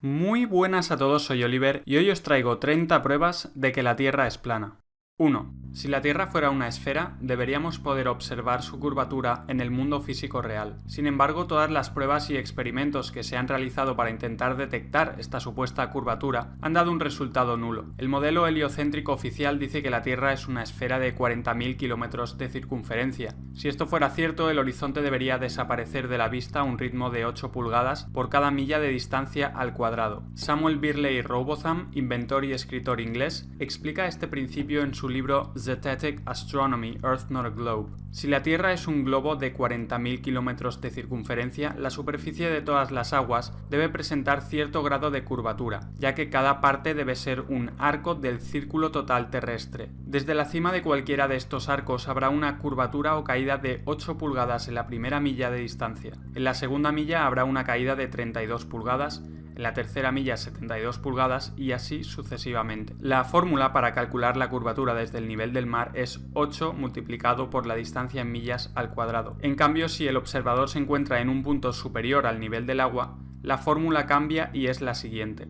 Muy buenas a todos, soy Oliver y hoy os traigo 30 pruebas de que la Tierra es plana. 1. Si la Tierra fuera una esfera, deberíamos poder observar su curvatura en el mundo físico real. Sin embargo, todas las pruebas y experimentos que se han realizado para intentar detectar esta supuesta curvatura han dado un resultado nulo. El modelo heliocéntrico oficial dice que la Tierra es una esfera de 40.000 kilómetros de circunferencia. Si esto fuera cierto, el horizonte debería desaparecer de la vista a un ritmo de 8 pulgadas por cada milla de distancia al cuadrado. Samuel Birley Robotham, inventor y escritor inglés, explica este principio en su libro Zetetic Astronomy, Earth Not a Globe. Si la Tierra es un globo de 40.000 kilómetros de circunferencia, la superficie de todas las aguas debe presentar cierto grado de curvatura, ya que cada parte debe ser un arco del círculo total terrestre. Desde la cima de cualquiera de estos arcos habrá una curvatura o caída de 8 pulgadas en la primera milla de distancia. En la segunda milla habrá una caída de 32 pulgadas, en la tercera milla 72 pulgadas y así sucesivamente. La fórmula para calcular la curvatura desde el nivel del mar es 8 multiplicado por la distancia en millas al cuadrado. En cambio, si el observador se encuentra en un punto superior al nivel del agua, la fórmula cambia y es la siguiente.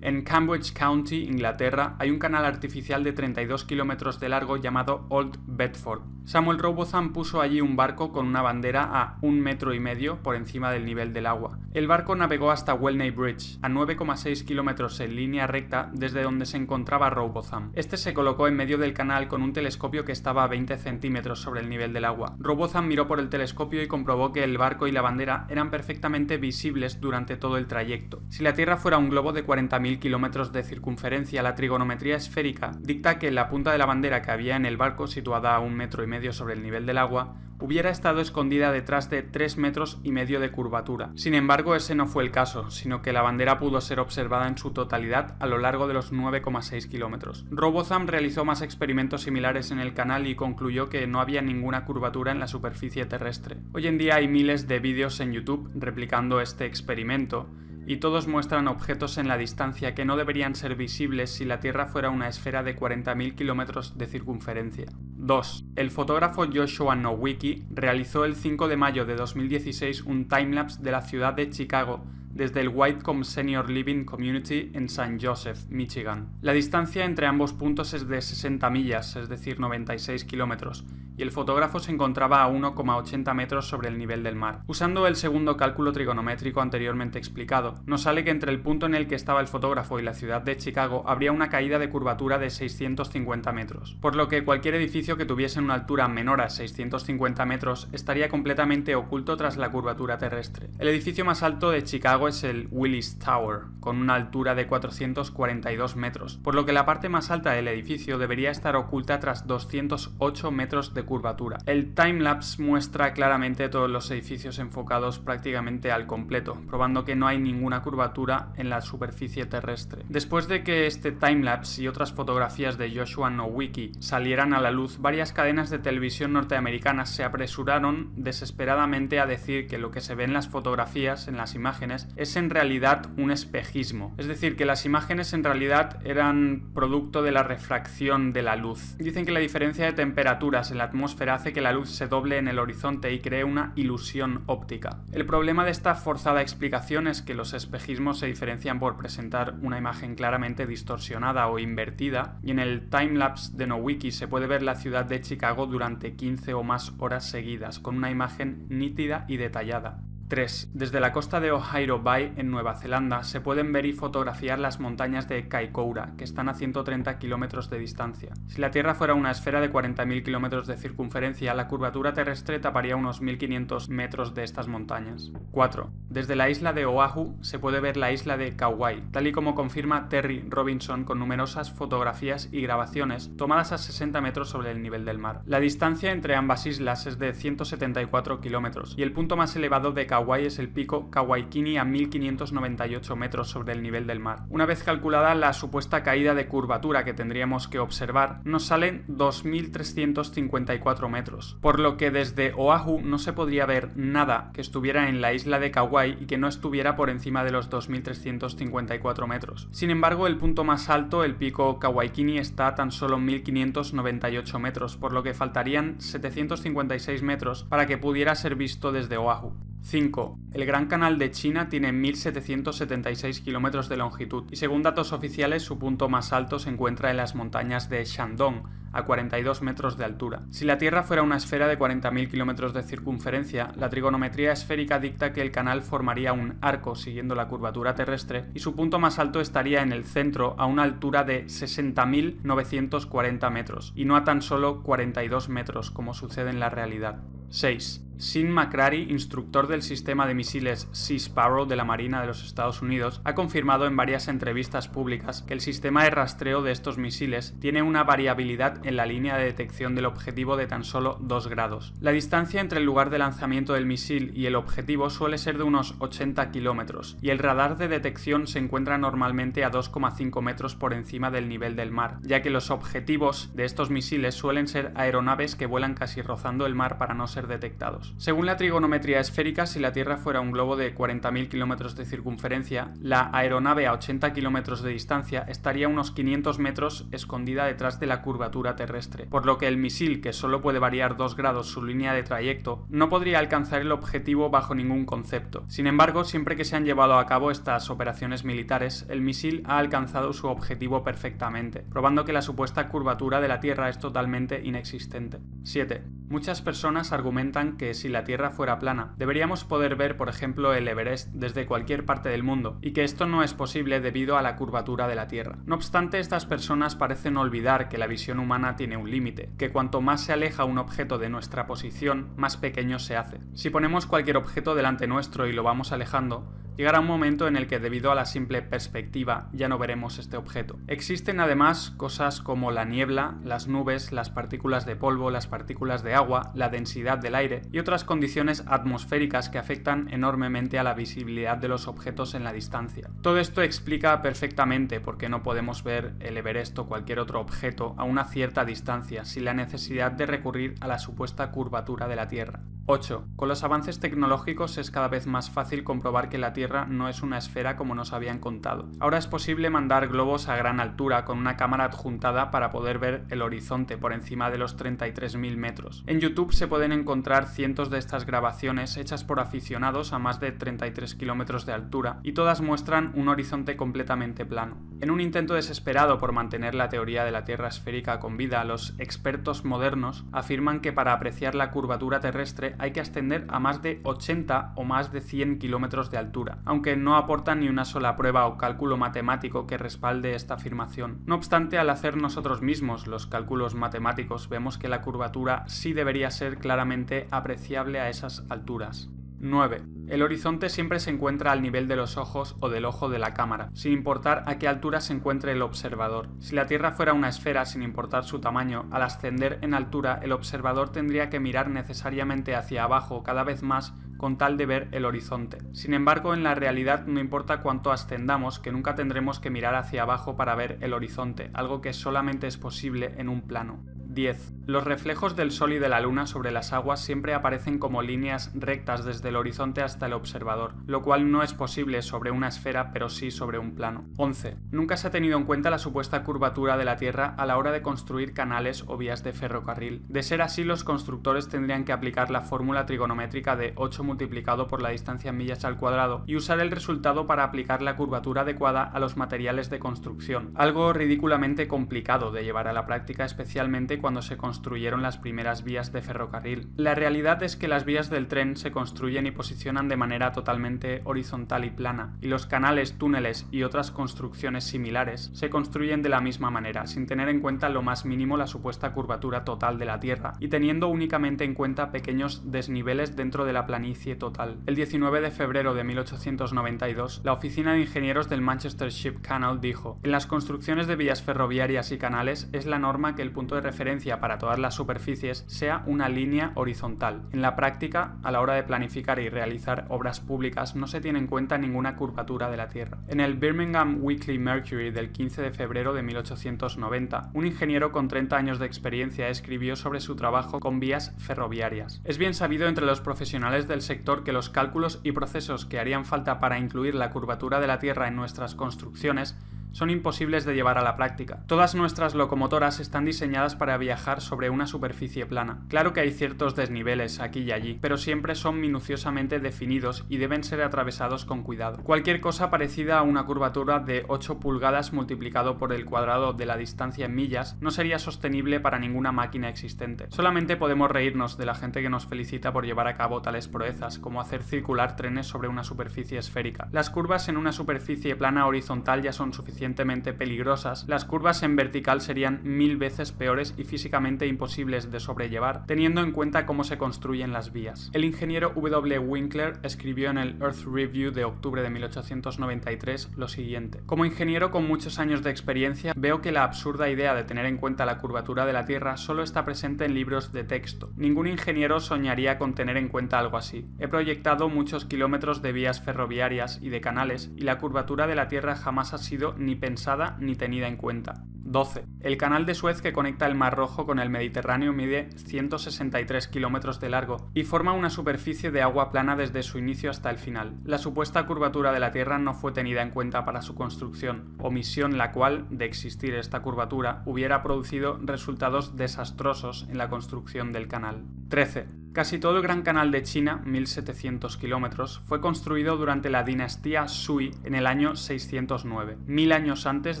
En Cambridge County, Inglaterra, hay un canal artificial de 32 kilómetros de largo llamado Old Bedford. Samuel Robotham puso allí un barco con una bandera a 1,5 metros por encima del nivel del agua. El barco navegó hasta Welney Bridge, a 9,6 kilómetros en línea recta desde donde se encontraba Robotham. Este se colocó en medio del canal con un telescopio que estaba a 20 centímetros sobre el nivel del agua. Robotham miró por el telescopio y comprobó que el barco y la bandera eran perfectamente visibles durante todo el trayecto. Si la Tierra fuera un globo de 40.000 kilómetros de circunferencia, la trigonometría esférica dicta que la punta de la bandera que había en el barco, situada a 1,5 metros sobre el nivel del agua, hubiera estado escondida detrás de 3,5 metros de curvatura. Sin embargo, ese no fue el caso, sino que la bandera pudo ser observada en su totalidad a lo largo de los 9,6 kilómetros. Robotham realizó más experimentos similares en el canal y concluyó que no había ninguna curvatura en la superficie terrestre. Hoy en día hay miles de vídeos en YouTube replicando este experimento, y todos muestran objetos en la distancia que no deberían ser visibles si la Tierra fuera una esfera de 40.000 kilómetros de circunferencia. 2. El fotógrafo Joshua Nowicki realizó el 5 de mayo de 2016 un timelapse de la ciudad de Chicago desde el Whitecomb Senior Living Community en St. Joseph, Michigan. La distancia entre ambos puntos es de 60 millas, es decir, 96 kilómetros, y el fotógrafo se encontraba a 1,80 metros sobre el nivel del mar. Usando el segundo cálculo trigonométrico anteriormente explicado, nos sale que entre el punto en el que estaba el fotógrafo y la ciudad de Chicago habría una caída de curvatura de 650 metros, por lo que cualquier edificio que tuviese una altura menor a 650 metros estaría completamente oculto tras la curvatura terrestre. El edificio más alto de Chicago es el Willis Tower, con una altura de 442 metros, por lo que la parte más alta del edificio debería estar oculta tras 208 metros de curvatura. El timelapse muestra claramente todos los edificios enfocados prácticamente al completo, probando que no hay ninguna curvatura en la superficie terrestre. Después de que este timelapse y otras fotografías de Joshua Nowicki salieran a la luz, varias cadenas de televisión norteamericanas se apresuraron desesperadamente a decir que lo que se ve en las fotografías, en las imágenes, es en realidad un espejismo. Es decir, que las imágenes en realidad eran producto de la refracción de la luz. Dicen que la diferencia de temperaturas en la atmósfera hace que la luz se doble en el horizonte y cree una ilusión óptica. El problema de esta forzada explicación es que los espejismos se diferencian por presentar una imagen claramente distorsionada o invertida, y en el timelapse de Nowicki se puede ver la ciudad de Chicago durante 15 o más horas seguidas, con una imagen nítida y detallada. 3. Desde la costa de Ohairo Bay, en Nueva Zelanda, se pueden ver y fotografiar las montañas de Kaikoura, que están a 130 kilómetros de distancia. Si la Tierra fuera una esfera de 40.000 kilómetros de circunferencia, la curvatura terrestre taparía unos 1.500 metros de estas montañas. 4. Desde la isla de Oahu se puede ver la isla de Kauai, tal y como confirma Terry Robinson con numerosas fotografías y grabaciones tomadas a 60 metros sobre el nivel del mar. La distancia entre ambas islas es de 174 kilómetros, y el punto más elevado de Kauai es el pico Kawaikini a 1.598 metros sobre el nivel del mar. Una vez calculada la supuesta caída de curvatura que tendríamos que observar, nos salen 2.354 metros, por lo que desde Oahu no se podría ver nada que estuviera en la isla de Kauai y que no estuviera por encima de los 2.354 metros. Sin embargo, el punto más alto, el pico Kawaikini, está a tan solo 1.598 metros, por lo que faltarían 756 metros para que pudiera ser visto desde Oahu. 5. El Gran Canal de China tiene 1.776 kilómetros de longitud y según datos oficiales su punto más alto se encuentra en las montañas de Shandong, a 42 metros de altura. Si la Tierra fuera una esfera de 40.000 kilómetros de circunferencia, la trigonometría esférica dicta que el canal formaría un arco siguiendo la curvatura terrestre y su punto más alto estaría en el centro a una altura de 60.940 metros y no a tan solo 42 metros como sucede en la realidad. 6. Sean McCrary, instructor del sistema de misiles Sea Sparrow de la Marina de los Estados Unidos, ha confirmado en varias entrevistas públicas que el sistema de rastreo de estos misiles tiene una variabilidad en la línea de detección del objetivo de tan solo 2 grados. La distancia entre el lugar de lanzamiento del misil y el objetivo suele ser de unos 80 kilómetros, y el radar de detección se encuentra normalmente a 2,5 metros por encima del nivel del mar, ya que los objetivos de estos misiles suelen ser aeronaves que vuelan casi rozando el mar para no ser detectados. Según la trigonometría esférica, si la Tierra fuera un globo de 40.000 kilómetros de circunferencia, la aeronave a 80 kilómetros de distancia estaría a unos 500 metros escondida detrás de la curvatura terrestre, por lo que el misil, que solo puede variar 2 grados su línea de trayecto, no podría alcanzar el objetivo bajo ningún concepto. Sin embargo, siempre que se han llevado a cabo estas operaciones militares, el misil ha alcanzado su objetivo perfectamente, probando que la supuesta curvatura de la Tierra es totalmente inexistente. 7. Muchas personas argumentan que si la Tierra fuera plana, deberíamos poder ver, por ejemplo, el Everest desde cualquier parte del mundo, y que esto no es posible debido a la curvatura de la Tierra. No obstante, estas personas parecen olvidar que la visión humana tiene un límite, que cuanto más se aleja un objeto de nuestra posición, más pequeño se hace. Si ponemos cualquier objeto delante nuestro y lo vamos alejando, llegará un momento en el que debido a la simple perspectiva ya no veremos este objeto. Existen además cosas como la niebla, las nubes, las partículas de polvo, las partículas de agua, la densidad del aire y otras condiciones atmosféricas que afectan enormemente a la visibilidad de los objetos en la distancia. Todo esto explica perfectamente por qué no podemos ver el Everest o cualquier otro objeto a una cierta distancia sin la necesidad de recurrir a la supuesta curvatura de la Tierra. 8. Con los avances tecnológicos es cada vez más fácil comprobar que la Tierra no es una esfera como nos habían contado. Ahora es posible mandar globos a gran altura con una cámara adjuntada para poder ver el horizonte por encima de los 33.000 metros. En YouTube se pueden encontrar cientos de estas grabaciones hechas por aficionados a más de 33 kilómetros de altura y todas muestran un horizonte completamente plano. En un intento desesperado por mantener la teoría de la Tierra esférica con vida, los expertos modernos afirman que para apreciar la curvatura terrestre hay que ascender a más de 80 o más de 100 kilómetros de altura, aunque no aportan ni una sola prueba o cálculo matemático que respalde esta afirmación. No obstante, al hacer nosotros mismos los cálculos matemáticos, vemos que la curvatura sí debería ser claramente apreciable a esas alturas. 9. El horizonte siempre se encuentra al nivel de los ojos o del ojo de la cámara, sin importar a qué altura se encuentre el observador. Si la Tierra fuera una esfera, sin importar su tamaño, al ascender en altura, el observador tendría que mirar necesariamente hacia abajo cada vez más con tal de ver el horizonte. Sin embargo, en la realidad no importa cuánto ascendamos, que nunca tendremos que mirar hacia abajo para ver el horizonte, algo que solamente es posible en un plano. 10. Los reflejos del Sol y de la Luna sobre las aguas siempre aparecen como líneas rectas desde el horizonte hasta el observador, lo cual no es posible sobre una esfera, pero sí sobre un plano. 11. Nunca se ha tenido en cuenta la supuesta curvatura de la Tierra a la hora de construir canales o vías de ferrocarril. De ser así, los constructores tendrían que aplicar la fórmula trigonométrica de 8 multiplicado por la distancia en millas al cuadrado y usar el resultado para aplicar la curvatura adecuada a los materiales de construcción, algo ridículamente complicado de llevar a la práctica, especialmente cuando se construyeron las primeras vías de ferrocarril. La realidad es que las vías del tren se construyen y posicionan de manera totalmente horizontal y plana, y los canales, túneles y otras construcciones similares se construyen de la misma manera, sin tener en cuenta lo más mínimo la supuesta curvatura total de la Tierra, y teniendo únicamente en cuenta pequeños desniveles dentro de la planicie total. El 19 de febrero de 1892, la Oficina de Ingenieros del Manchester Ship Canal dijo: en las construcciones de vías ferroviarias y canales es la norma que el punto de referencia para todas las superficies sea una línea horizontal. En la práctica, a la hora de planificar y realizar obras públicas, no se tiene en cuenta ninguna curvatura de la Tierra. En el Birmingham Weekly Mercury del 15 de febrero de 1890, un ingeniero con 30 años de experiencia escribió sobre su trabajo con vías ferroviarias. Es bien sabido entre los profesionales del sector que los cálculos y procesos que harían falta para incluir la curvatura de la Tierra en nuestras construcciones son imposibles de llevar a la práctica. Todas nuestras locomotoras están diseñadas para viajar sobre una superficie plana. Claro que hay ciertos desniveles aquí y allí, pero siempre son minuciosamente definidos y deben ser atravesados con cuidado. Cualquier cosa parecida a una curvatura de 8 pulgadas multiplicado por el cuadrado de la distancia en millas no sería sostenible para ninguna máquina existente. Solamente podemos reírnos de la gente que nos felicita por llevar a cabo tales proezas, como hacer circular trenes sobre una superficie esférica. Las curvas en una superficie plana horizontal ya son suficientemente peligrosas, las curvas en vertical serían 1000 veces peores y físicamente imposibles de sobrellevar, teniendo en cuenta cómo se construyen las vías. El ingeniero W. Winkler escribió en el Earth Review de octubre de 1893 lo siguiente: como ingeniero con muchos años de experiencia, veo que la absurda idea de tener en cuenta la curvatura de la Tierra solo está presente en libros de texto. Ningún ingeniero soñaría con tener en cuenta algo así. He proyectado muchos kilómetros de vías ferroviarias y de canales, y la curvatura de la Tierra jamás ha sido ni pensada ni tenida en cuenta. 12. El canal de Suez que conecta el Mar Rojo con el Mediterráneo mide 163 kilómetros de largo y forma una superficie de agua plana desde su inicio hasta el final. La supuesta curvatura de la Tierra no fue tenida en cuenta para su construcción, omisión la cual, de existir esta curvatura, hubiera producido resultados desastrosos en la construcción del canal. 13. Casi todo el Gran Canal de China, 1700 kilómetros, fue construido durante la dinastía Sui en el año 609, 1000 años antes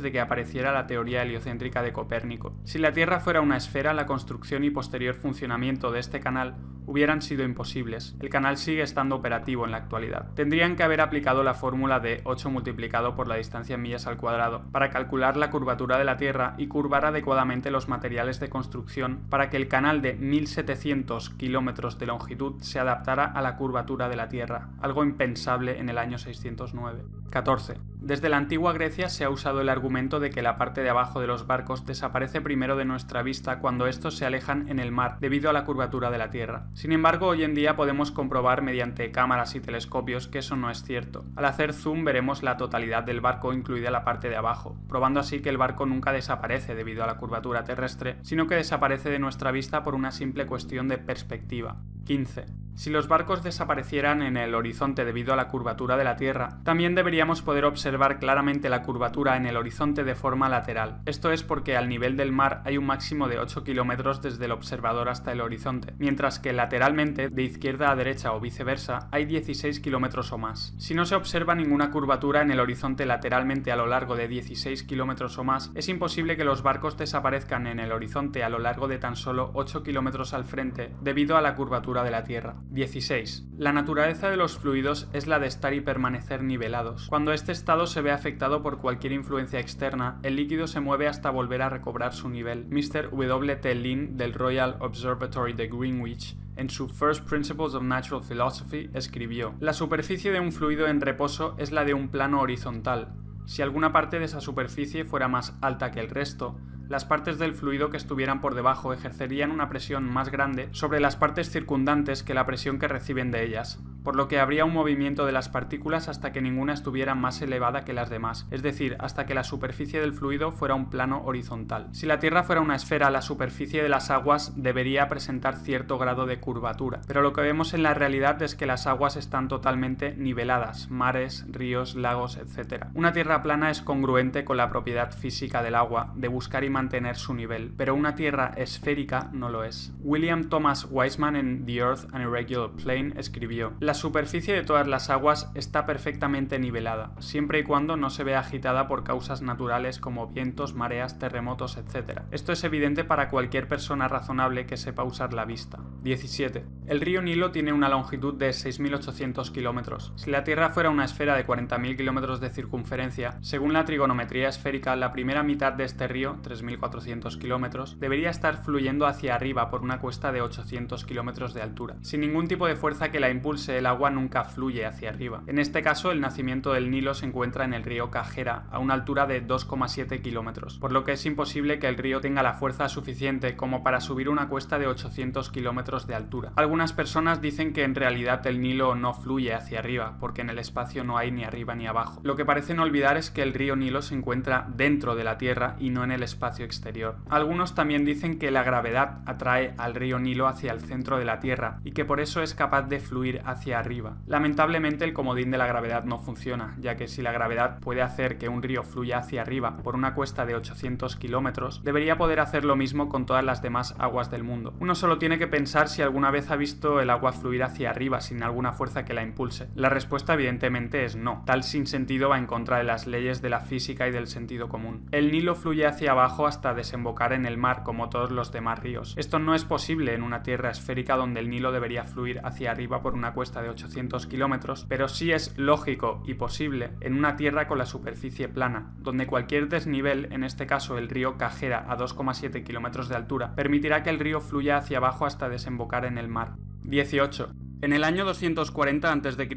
de que apareciera la teoría heliocéntrica de Copérnico. Si la Tierra fuera una esfera, la construcción y posterior funcionamiento de este canal hubieran sido imposibles. El canal sigue estando operativo en la actualidad. Tendrían que haber aplicado la fórmula de 8 multiplicado por la distancia en millas al cuadrado para calcular la curvatura de la Tierra y curvar adecuadamente los materiales de construcción para que el canal de 1700 kilómetros de longitud se adaptara a la curvatura de la Tierra, algo impensable en el año 609. 14. Desde la antigua Grecia se ha usado el argumento de que la parte de abajo de los barcos desaparece primero de nuestra vista cuando estos se alejan en el mar debido a la curvatura de la Tierra. Sin embargo, hoy en día podemos comprobar mediante cámaras y telescopios que eso no es cierto. Al hacer zoom veremos la totalidad del barco, incluida la parte de abajo, probando así que el barco nunca desaparece debido a la curvatura terrestre, sino que desaparece de nuestra vista por una simple cuestión de perspectiva. 15. Si los barcos desaparecieran en el horizonte debido a la curvatura de la Tierra, también deberíamos poder observar claramente la curvatura en el horizonte de forma lateral. Esto es porque al nivel del mar hay un máximo de 8 kilómetros desde el observador hasta el horizonte, mientras que lateralmente, de izquierda a derecha o viceversa, hay 16 kilómetros o más. Si no se observa ninguna curvatura en el horizonte lateralmente a lo largo de 16 kilómetros o más, es imposible que los barcos desaparezcan en el horizonte a lo largo de tan solo 8 kilómetros al frente debido a la curvatura de la Tierra. 16. La naturaleza de los fluidos es la de estar y permanecer nivelados. Cuando este estado se ve afectado por cualquier influencia externa, el líquido se mueve hasta volver a recobrar su nivel. Mr. W. T. Lin del Royal Observatory de Greenwich, en su First Principles of Natural Philosophy, escribió: la superficie de un fluido en reposo es la de un plano horizontal. Si alguna parte de esa superficie fuera más alta que el resto, las partes del fluido que estuvieran por debajo ejercerían una presión más grande sobre las partes circundantes que la presión que reciben de ellas, por lo que habría un movimiento de las partículas hasta que ninguna estuviera más elevada que las demás, es decir, hasta que la superficie del fluido fuera un plano horizontal. Si la Tierra fuera una esfera, la superficie de las aguas debería presentar cierto grado de curvatura, pero lo que vemos en la realidad es que las aguas están totalmente niveladas, mares, ríos, lagos, etc. Una Tierra plana es congruente con la propiedad física del agua, de buscar y mantener su nivel, pero una Tierra esférica no lo es. William Thomas Weisman en The Earth an Irregular Plane escribió: la superficie de todas las aguas está perfectamente nivelada, siempre y cuando no se vea agitada por causas naturales como vientos, mareas, terremotos, etc. Esto es evidente para cualquier persona razonable que sepa usar la vista. 17. El río Nilo tiene una longitud de 6.800 kilómetros. Si la Tierra fuera una esfera de 40.000 kilómetros de circunferencia, según la trigonometría esférica, la primera mitad de este río, 3.400 kilómetros, debería estar fluyendo hacia arriba por una cuesta de 800 kilómetros de altura. Sin ningún tipo de fuerza que la impulse, el agua nunca fluye hacia arriba. En este caso, el nacimiento del Nilo se encuentra en el río Cajera, a una altura de 2,7 kilómetros, por lo que es imposible que el río tenga la fuerza suficiente como para subir una cuesta de 800 kilómetros kilómetros de altura. Algunas personas dicen que en realidad el Nilo no fluye hacia arriba, porque en el espacio no hay ni arriba ni abajo. Lo que parecen olvidar es que el río Nilo se encuentra dentro de la Tierra y no en el espacio exterior. Algunos también dicen que la gravedad atrae al río Nilo hacia el centro de la Tierra y que por eso es capaz de fluir hacia arriba. Lamentablemente el comodín de la gravedad no funciona, ya que si la gravedad puede hacer que un río fluya hacia arriba por una cuesta de 800 kilómetros, debería poder hacer lo mismo con todas las demás aguas del mundo. Uno solo tiene que pensar si alguna vez ha visto el agua fluir hacia arriba sin alguna fuerza que la impulse. La respuesta evidentemente es no. Tal sinsentido va en contra de las leyes de la física y del sentido común. El Nilo fluye hacia abajo hasta desembocar en el mar como todos los demás ríos. Esto no es posible en una tierra esférica donde el Nilo debería fluir hacia arriba por una cuesta de 800 kilómetros, pero sí es lógico y posible en una tierra con la superficie plana, donde cualquier desnivel, en este caso el río Cajera a 2,7 kilómetros de altura, permitirá que el río fluya hacia abajo hasta desembocar en el mar. 18. En el año 240 a.C.,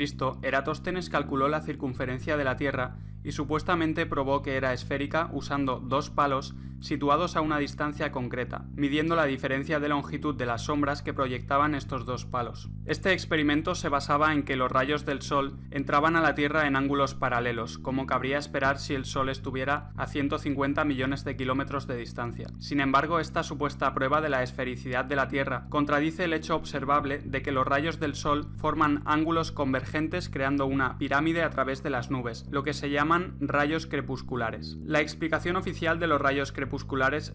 Eratóstenes calculó la circunferencia de la Tierra y supuestamente probó que era esférica usando dos palos situados a una distancia concreta, midiendo la diferencia de longitud de las sombras que proyectaban estos dos palos. Este experimento se basaba en que los rayos del Sol entraban a la Tierra en ángulos paralelos, como cabría esperar si el Sol estuviera a 150 millones de kilómetros de distancia. Sin embargo, esta supuesta prueba de la esfericidad de la Tierra contradice el hecho observable de que los rayos del Sol forman ángulos convergentes creando una pirámide a través de las nubes, lo que se llaman rayos crepusculares. La explicación oficial de los rayos crepusculares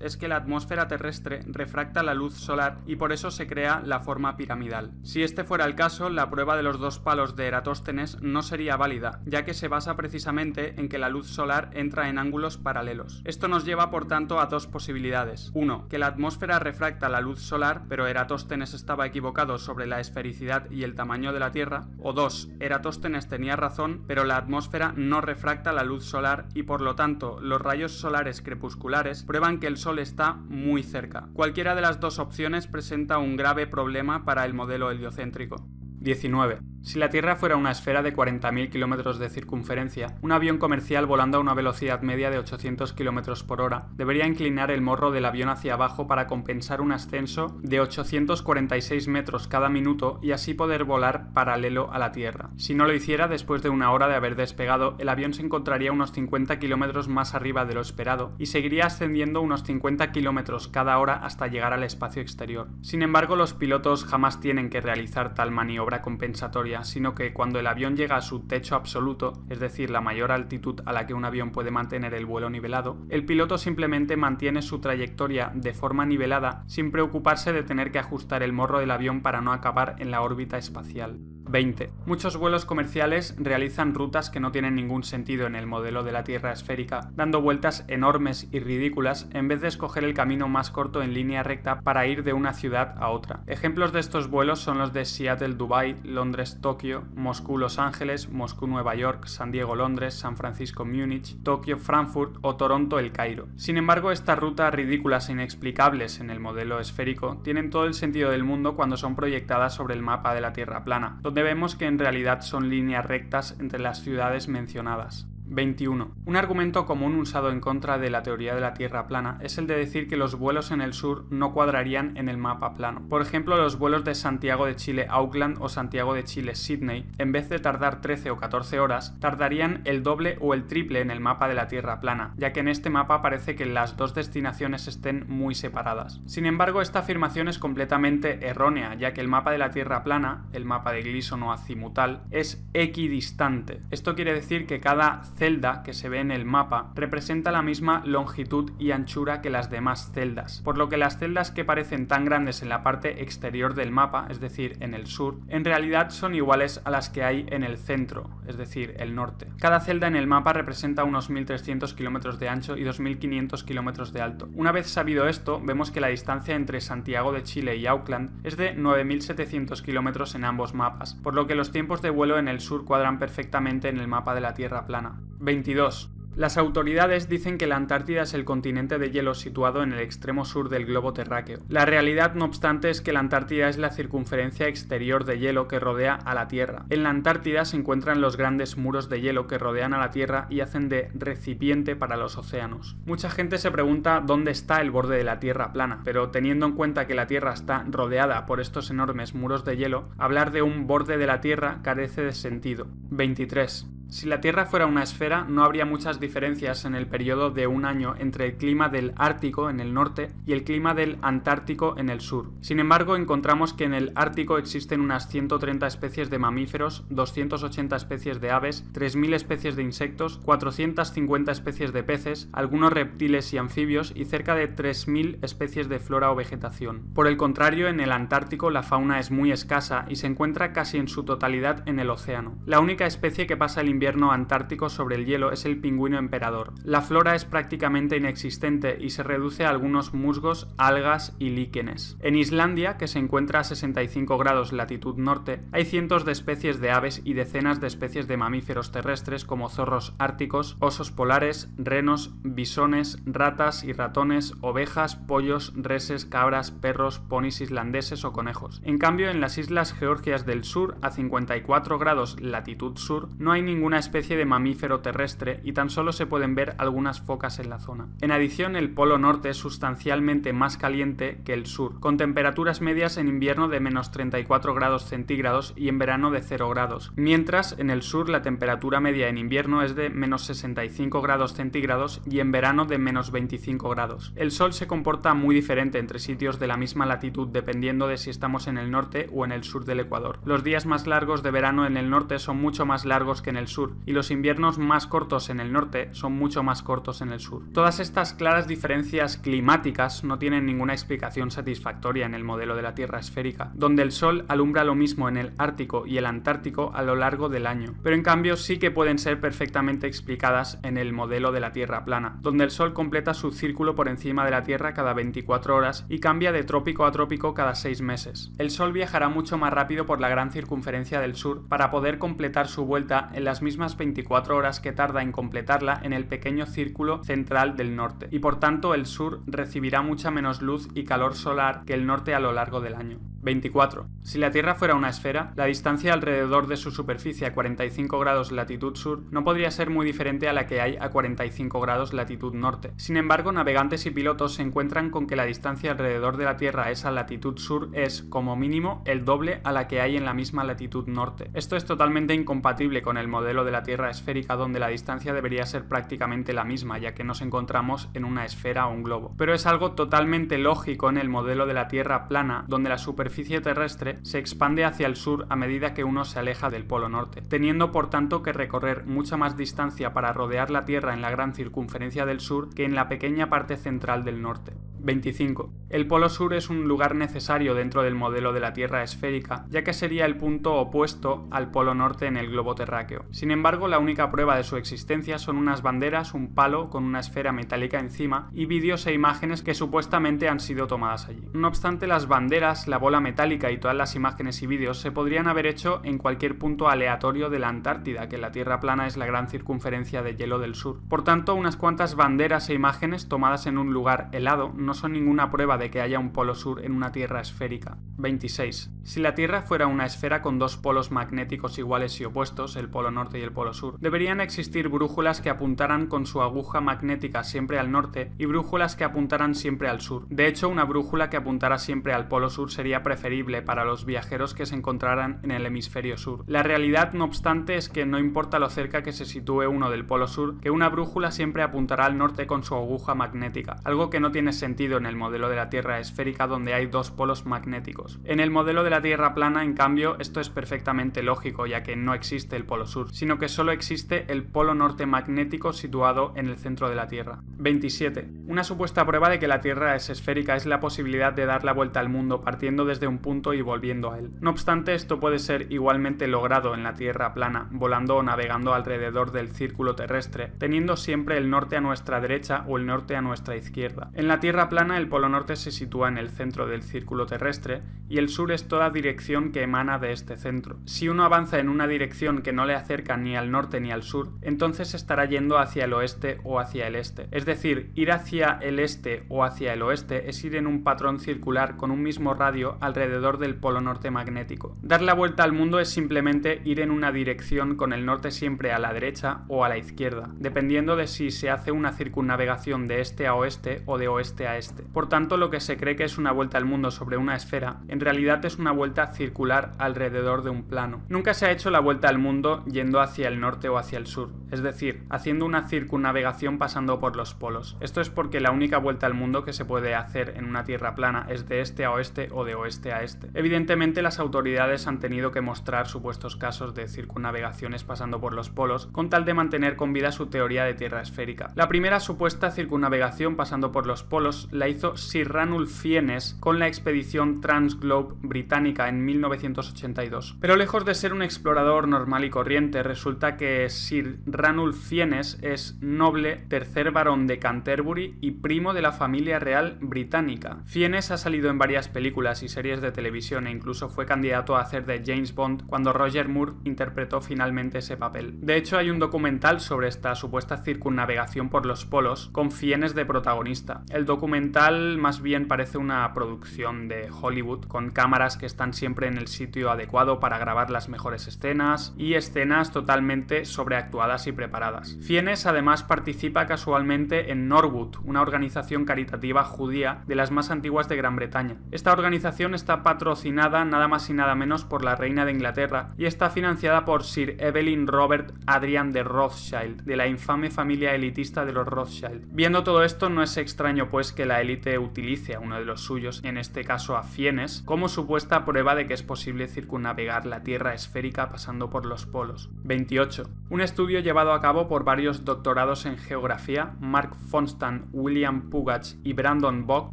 es que la atmósfera terrestre refracta la luz solar y por eso se crea la forma piramidal. Si este fuera el caso, la prueba de los dos palos de Eratóstenes no sería válida, ya que se basa precisamente en que la luz solar entra en ángulos paralelos. Esto nos lleva por tanto a dos posibilidades. 1. Que la atmósfera refracta la luz solar, pero Eratóstenes estaba equivocado sobre la esfericidad y el tamaño de la Tierra. O 2. Eratóstenes tenía razón, pero la atmósfera no refracta la luz solar y por lo tanto los rayos solares crepusculares prueban que el Sol está muy cerca. Cualquiera de las dos opciones presenta un grave problema para el modelo heliocéntrico. 19. Si la Tierra fuera una esfera de 40.000 kilómetros de circunferencia, un avión comercial volando a una velocidad media de 800 kilómetros por hora debería inclinar el morro del avión hacia abajo para compensar un ascenso de 846 metros cada minuto y así poder volar paralelo a la Tierra. Si no lo hiciera, después de una hora de haber despegado, el avión se encontraría unos 50 kilómetros más arriba de lo esperado y seguiría ascendiendo unos 50 kilómetros cada hora hasta llegar al espacio exterior. Sin embargo, los pilotos jamás tienen que realizar tal maniobra compensatoria, sino que cuando el avión llega a su techo absoluto, es decir, la mayor altitud a la que un avión puede mantener el vuelo nivelado, el piloto simplemente mantiene su trayectoria de forma nivelada sin preocuparse de tener que ajustar el morro del avión para no acabar en la órbita espacial. 20. Muchos vuelos comerciales realizan rutas que no tienen ningún sentido en el modelo de la Tierra esférica, dando vueltas enormes y ridículas en vez de escoger el camino más corto en línea recta para ir de una ciudad a otra. Ejemplos de estos vuelos son los de Seattle-Dubái, Londres-Tokio, Moscú-Los Ángeles, Moscú-Nueva York, San Diego-Londres, San Francisco-Múnich, Tokio-Frankfurt o Toronto-El Cairo. Sin embargo, estas rutas ridículas e inexplicables en el modelo esférico tienen todo el sentido del mundo cuando son proyectadas sobre el mapa de la Tierra plana, donde vemos que en realidad son líneas rectas entre las ciudades mencionadas. 21. Un argumento común usado en contra de la teoría de la Tierra plana es el de decir que los vuelos en el sur no cuadrarían en el mapa plano. Por ejemplo, los vuelos de Santiago de Chile Auckland o Santiago de Chile Sydney, en vez de tardar 13 o 14 horas, tardarían el doble o el triple en el mapa de la Tierra plana, ya que en este mapa parece que las dos destinaciones estén muy separadas. Sin embargo, esta afirmación es completamente errónea, ya que el mapa de la Tierra plana, el mapa de Gleason o azimutal, es equidistante. Esto quiere decir que cada celda que se ve en el mapa representa la misma longitud y anchura que las demás celdas, por lo que las celdas que parecen tan grandes en la parte exterior del mapa, es decir, en el sur, en realidad son iguales a las que hay en el centro, es decir, el norte. Cada celda en el mapa representa unos 1.300 kilómetros de ancho y 2.500 kilómetros de alto. Una vez sabido esto, vemos que la distancia entre Santiago de Chile y Auckland es de 9.700 kilómetros en ambos mapas, por lo que los tiempos de vuelo en el sur cuadran perfectamente en el mapa de la Tierra plana. 22. Las autoridades dicen que la Antártida es el continente de hielo situado en el extremo sur del globo terráqueo. La realidad, no obstante, es que la Antártida es la circunferencia exterior de hielo que rodea a la Tierra. En la Antártida se encuentran los grandes muros de hielo que rodean a la Tierra y hacen de recipiente para los océanos. Mucha gente se pregunta dónde está el borde de la Tierra plana, pero teniendo en cuenta que la Tierra está rodeada por estos enormes muros de hielo, hablar de un borde de la Tierra carece de sentido. 23. Si la Tierra fuera una esfera, no habría muchas diferencias en el periodo de un año entre el clima del Ártico en el norte y el clima del Antártico en el sur. Sin embargo, encontramos que en el Ártico existen unas 130 especies de mamíferos, 280 especies de aves, 3000 especies de insectos, 450 especies de peces, algunos reptiles y anfibios y cerca de 3000 especies de flora o vegetación. Por el contrario, en el Antártico la fauna es muy escasa y se encuentra casi en su totalidad en el océano. La única especie que pasa el invierno antártico sobre el hielo es el pingüino emperador. La flora es prácticamente inexistente y se reduce a algunos musgos, algas y líquenes. En Islandia, que se encuentra a 65 grados latitud norte, hay cientos de especies de aves y decenas de especies de mamíferos terrestres como zorros árticos, osos polares, renos, bisones, ratas y ratones, ovejas, pollos, reses, cabras, perros, ponis islandeses o conejos. En cambio, en las islas Georgias del Sur, a 54 grados latitud sur, no hay ninguna especie de mamífero terrestre y tan solo se pueden ver algunas focas en la zona. En adición, el polo norte es sustancialmente más caliente que el sur, con temperaturas medias en invierno de menos 34 grados centígrados y en verano de 0 grados, mientras en el sur la temperatura media en invierno es de menos 65 grados centígrados y en verano de menos 25 grados. El sol se comporta muy diferente entre sitios de la misma latitud dependiendo de si estamos en el norte o en el sur del Ecuador. Los días más largos de verano en el norte son mucho más largos que en el sur y los inviernos más cortos en el norte son mucho más cortos en el sur. Todas estas claras diferencias climáticas no tienen ninguna explicación satisfactoria en el modelo de la Tierra esférica, donde el Sol alumbra lo mismo en el Ártico y el Antártico a lo largo del año, pero en cambio sí que pueden ser perfectamente explicadas en el modelo de la Tierra plana, donde el Sol completa su círculo por encima de la Tierra cada 24 horas y cambia de trópico a trópico cada 6 meses. El Sol viajará mucho más rápido por la gran circunferencia del sur para poder completar su vuelta en las mismas 24 horas que tarda en completarla en el pequeño círculo central del norte, y por tanto el sur recibirá mucha menos luz y calor solar que el norte a lo largo del año. 24. Si la Tierra fuera una esfera, la distancia alrededor de su superficie a 45 grados latitud sur no podría ser muy diferente a la que hay a 45 grados latitud norte. Sin embargo, navegantes y pilotos se encuentran con que la distancia alrededor de la Tierra a esa latitud sur es, como mínimo, el doble a la que hay en la misma latitud norte. Esto es totalmente incompatible con el modelo de la Tierra esférica, donde la distancia debería ser prácticamente la misma, ya que nos encontramos en una esfera o un globo. Pero es algo totalmente lógico en el modelo de la Tierra plana, donde la superficie terrestre se expande hacia el sur a medida que uno se aleja del polo norte, teniendo por tanto que recorrer mucha más distancia para rodear la Tierra en la gran circunferencia del sur que en la pequeña parte central del norte. 25. El polo sur es un lugar necesario dentro del modelo de la Tierra esférica, ya que sería el punto opuesto al polo norte en el globo terráqueo. Sin embargo, la única prueba de su existencia son unas banderas, un palo con una esfera metálica encima y vídeos e imágenes que supuestamente han sido tomadas allí. No obstante, las banderas, la bola metálica y todas las imágenes y vídeos se podrían haber hecho en cualquier punto aleatorio de la Antártida, que la Tierra plana es la gran circunferencia de hielo del sur. Por tanto, unas cuantas banderas e imágenes tomadas en un lugar helado no son ninguna prueba de que haya un polo sur en una Tierra esférica. 26. Si la Tierra fuera una esfera con dos polos magnéticos iguales y opuestos, el polo norte y el polo sur, deberían existir brújulas que apuntaran con su aguja magnética siempre al norte y brújulas que apuntaran siempre al sur. De hecho, una brújula que apuntara siempre al polo sur sería preferible para los viajeros que se encontraran en el hemisferio sur. La realidad, no obstante, es que no importa lo cerca que se sitúe uno del polo sur, que una brújula siempre apuntará al norte con su aguja magnética, algo que no tiene sentido en el modelo de la Tierra esférica donde hay dos polos magnéticos. En el modelo de la Tierra plana, en cambio, esto es perfectamente lógico, ya que no existe el polo sur, sino que solo existe el polo norte magnético situado en el centro de la Tierra. 27. Una supuesta prueba de que la Tierra es esférica es la posibilidad de dar la vuelta al mundo partiendo desde un punto y volviendo a él. No obstante, esto puede ser igualmente logrado en la Tierra plana, volando o navegando alrededor del círculo terrestre, teniendo siempre el norte a nuestra derecha o el norte a nuestra izquierda. En la Tierra plana, el polo norte se sitúa en el centro del círculo terrestre y el sur es toda dirección que emana de este centro. Si uno avanza en una dirección que no le acerca ni al norte ni al sur, entonces estará yendo hacia el oeste o hacia el este. Es decir, ir hacia el este o hacia el oeste es ir en un patrón circular con un mismo radio alrededor del polo norte magnético. Dar la vuelta al mundo es simplemente ir en una dirección con el norte siempre a la derecha o a la izquierda, dependiendo de si se hace una circunnavegación de este a oeste o de oeste a este. Por tanto, lo que se cree que es una vuelta al mundo sobre una esfera, en realidad es una vuelta circular alrededor de un plano. Nunca se ha hecho la vuelta al mundo yendo hacia el norte o hacia el sur, es decir, haciendo una circunnavegación pasando por los polos. Esto es porque la única vuelta al mundo que se puede hacer en una tierra plana es de este a oeste o de oeste a este. Evidentemente, las autoridades han tenido que mostrar supuestos casos de circunnavegaciones pasando por los polos con tal de mantener con vida su teoría de tierra esférica. La primera supuesta circunnavegación pasando por los polos la hizo Sir Ranulph Fiennes con la expedición Transglobe británica en 1982. Pero lejos de ser un explorador normal y corriente, resulta que Sir Ranulph Fiennes es noble, tercer barón de Canterbury y primo de la familia real británica. Fiennes ha salido en varias películas y series de televisión e incluso fue candidato a hacer de James Bond cuando Roger Moore interpretó finalmente ese papel. De hecho, hay un documental sobre esta supuesta circunnavegación por los polos con Fiennes de protagonista. El documental más bien parece una producción de Hollywood con cámaras que están siempre en el sitio adecuado para grabar las mejores escenas y escenas totalmente sobreactuadas y preparadas. Fiennes además participa casualmente en Norwood, una organización caritativa judía de las más antiguas de Gran Bretaña. Esta organización está patrocinada nada más y nada menos por la reina de Inglaterra y está financiada por Sir Evelyn Robert Adrian de Rothschild, de la infame familia elitista de los Rothschild. Viendo todo esto, no es extraño pues que la élite utilice a uno de los suyos, en este caso a Fiennes, como supuesta prueba de que es posible circunnavegar la Tierra esférica pasando por los polos. 28. Un estudio llevado a cabo por varios doctorados en geografía, Mark Fonstan, William Pugach y Brandon Bogg,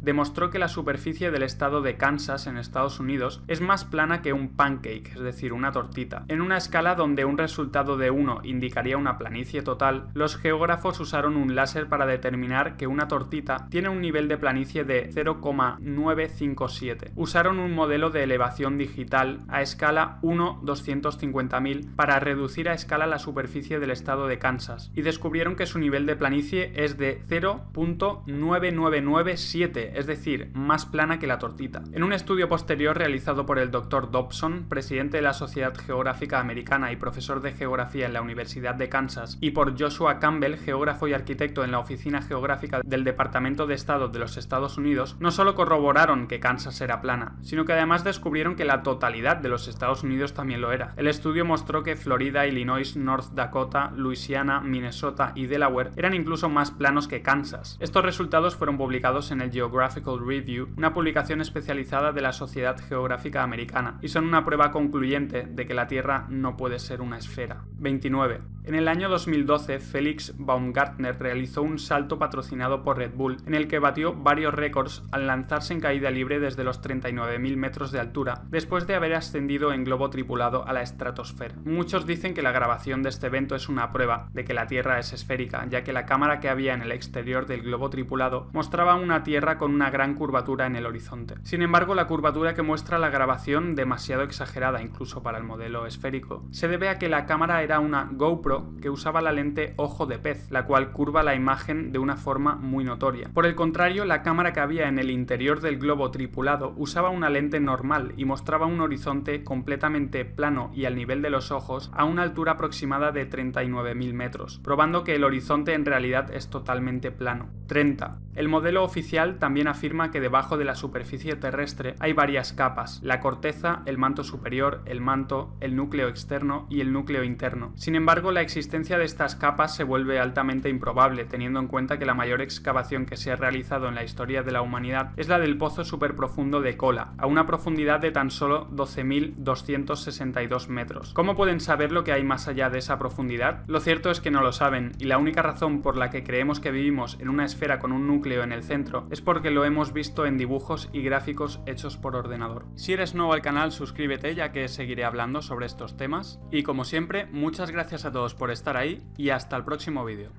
demostró que la superficie del estado de Kansas en Estados Unidos es más plana que un pancake, es decir, una tortita. En una escala donde un resultado de 1 indicaría una planicie total, los geógrafos usaron un láser para determinar que una tortita tiene un nivel de planicie de 0,957. Usaron un modelo de elevación digital a escala 1/250.000 para reducir a escala la superficie del estado de Kansas y descubrieron que su nivel de planicie es de 0.9997, es decir, más plana que la tortita. En un estudio posterior realizado por el Dr. Dobson, presidente de la Sociedad Geográfica Americana y profesor de geografía en la Universidad de Kansas, y por Joshua Campbell, geógrafo y arquitecto en la Oficina Geográfica del Departamento de Estado de los Estados Unidos, no solo corroboraron que Kansas era plana, sino que además descubrieron que la totalidad de los Estados Unidos también lo era. El estudio mostró que Florida, Illinois, North Dakota, Luisiana, Minnesota y Delaware eran incluso más planos que Kansas. Estos resultados fueron publicados en el Geographical Review, una publicación especializada de la Sociedad Geográfica Americana, y son una prueba concluyente de que la Tierra no puede ser una esfera. 29. En el año 2012, Felix Baumgartner realizó un salto patrocinado por Red Bull, en el que batió varios récords al lanzarse en caída libre desde los 39.000 metros de altura, después de haber ascendido en globo tripulado a la estratosfera. Muchos dicen que la grabación de este evento es una prueba de que la Tierra es esférica, ya que la cámara que había en el exterior del globo tripulado mostraba una Tierra con una gran curvatura en el horizonte. Sin embargo, la curvatura que muestra la grabación, demasiado exagerada incluso para el modelo esférico, se debe a que la cámara era una GoPro que usaba la lente ojo de pez, la cual curva la imagen de una forma muy notoria. Por el contrario, la cámara que había en el interior del globo tripulado usaba una lente normal y mostraba un horizonte completamente plano y al nivel de los ojos a una altura aproximada de 39.000 metros, probando que el horizonte en realidad es totalmente plano. 30. El modelo oficial también afirma que debajo de la superficie terrestre hay varias capas: la corteza, el manto superior, el manto, el núcleo externo y el núcleo interno. Sin embargo, la existencia de estas capas se vuelve altamente improbable, teniendo en cuenta que la mayor excavación que se ha realizado en la historia de la humanidad es la del pozo superprofundo de Kola, a una profundidad de tan solo 12.262 metros. ¿Cómo pueden saber lo que hay más allá de esa profundidad? Lo cierto es que no lo saben, y la única razón por la que creemos que vivimos en una esfera con un núcleo en el centro es porque lo hemos visto en dibujos y gráficos hechos por ordenador. Si eres nuevo al canal, suscríbete, ya que seguiré hablando sobre estos temas, y como siempre, muchas gracias a todos por estar ahí y hasta el próximo vídeo.